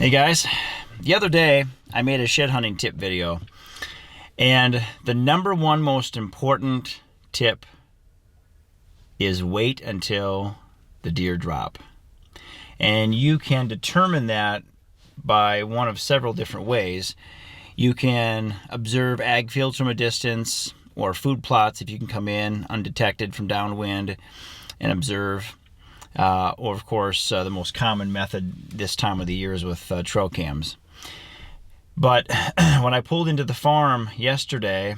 Hey guys, the other day I made a shed hunting tip video, and the number one most important tip is wait until the deer drop. And you can determine that by one of several different ways. You can observe ag fields from a distance, or food plots if you can come in undetected from downwind and observe. Or of course, the most common method this time of the year is with trail cams. But when I pulled into the farm yesterday,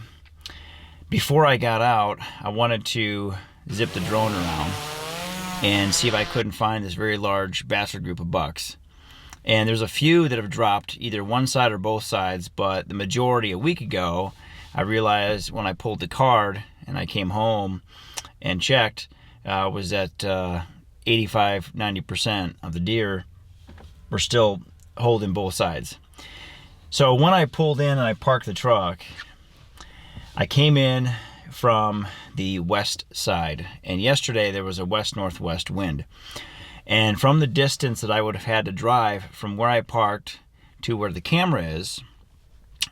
before I got out, I wanted to zip the drone around and see if I couldn't find this very large bachelor group of bucks. And there's a few that have dropped either one side or both sides, but the majority a week ago, I realized when I pulled the card and I came home and checked, was that 85-90% of the deer were still holding both sides. So when I pulled in and I parked the truck, I came in from the west side, and yesterday there was a west-northwest wind. And from the distance that I would have had to drive from where I parked to where the camera is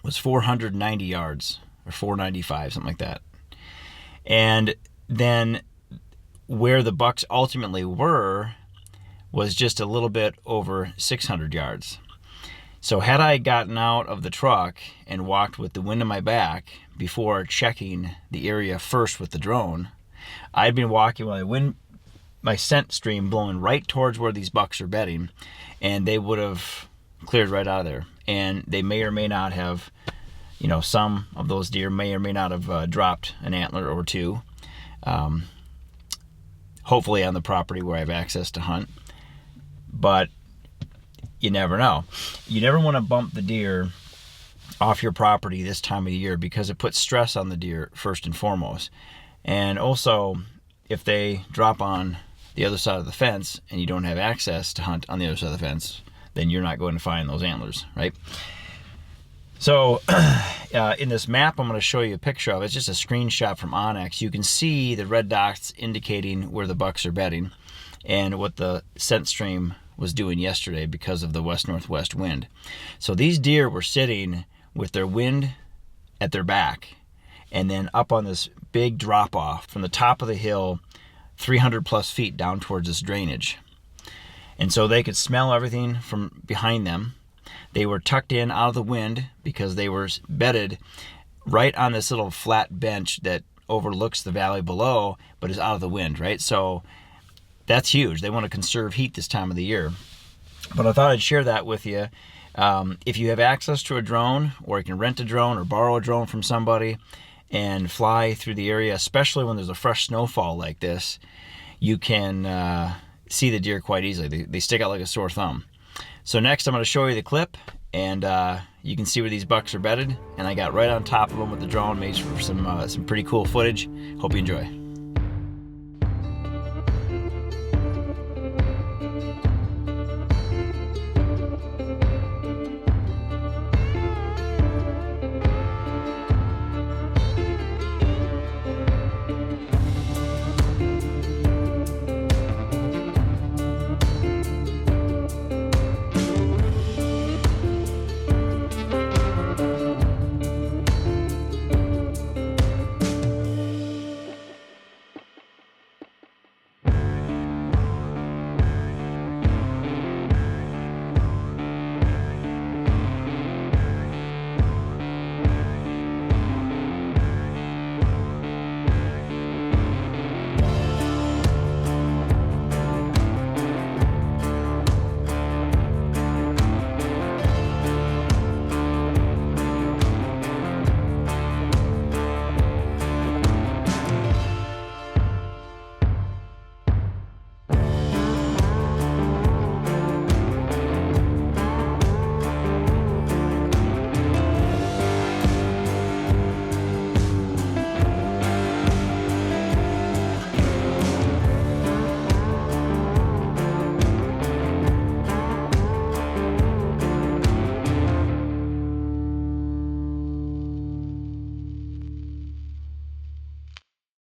was 490 yards, or 495, something like that. And then where the bucks ultimately were was just a little bit over 600 yards. So had I gotten out of the truck and walked with the wind in my back before checking the area first with the drone, I'd been walking with my scent stream blowing right towards where these bucks are bedding, and they would have cleared right out of there. And they may or may not have, some of those deer may or may not have dropped an antler or two. Hopefully on the property where I have access to hunt. But you never know. You never want to bump the deer off your property this time of the year because it puts stress on the deer first and foremost. And also, if they drop on the other side of the fence and you don't have access to hunt on the other side of the fence, then you're not going to find those antlers, right? So in this map I'm going to show you a picture of. It's just a screenshot from Onyx. You can see the red dots indicating where the bucks are bedding and what the scent stream was doing yesterday because of the west-northwest wind. So these deer were sitting with their wind at their back and then up on this big drop-off from the top of the hill 300 plus feet down towards this drainage. And so they could smell everything from behind them. They were tucked in out of the wind because they were bedded right on this little flat bench that overlooks the valley below, but is out of the wind, right? So that's huge. They want to conserve heat this time of the year. But I thought I'd share that with you. If you have access to a drone, or you can rent a drone or borrow a drone from somebody and fly through the area, especially when there's a fresh snowfall like this, you can see the deer quite easily. They stick out like a sore thumb. So next I'm going to show you the clip, and you can see where these bucks are bedded, and I got right on top of them with the drone, made for some pretty cool footage. Hope you enjoy.